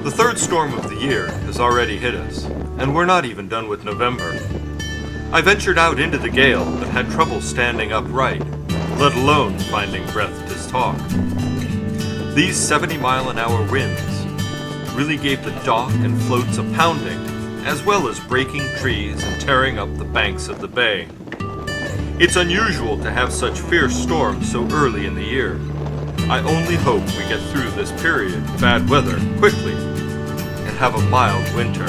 The third storm of the year has already hit us, and we're not even done with November. I ventured out into the gale, but had trouble standing upright, let alone finding breath to talk. These 70-mile-an-hour winds really gave the dock and floats a pounding, as well as breaking trees and tearing up the banks of the bay. It's unusual to have such fierce storms so early in the year. I only hope we get through this period of bad weather quickly and have a mild winter.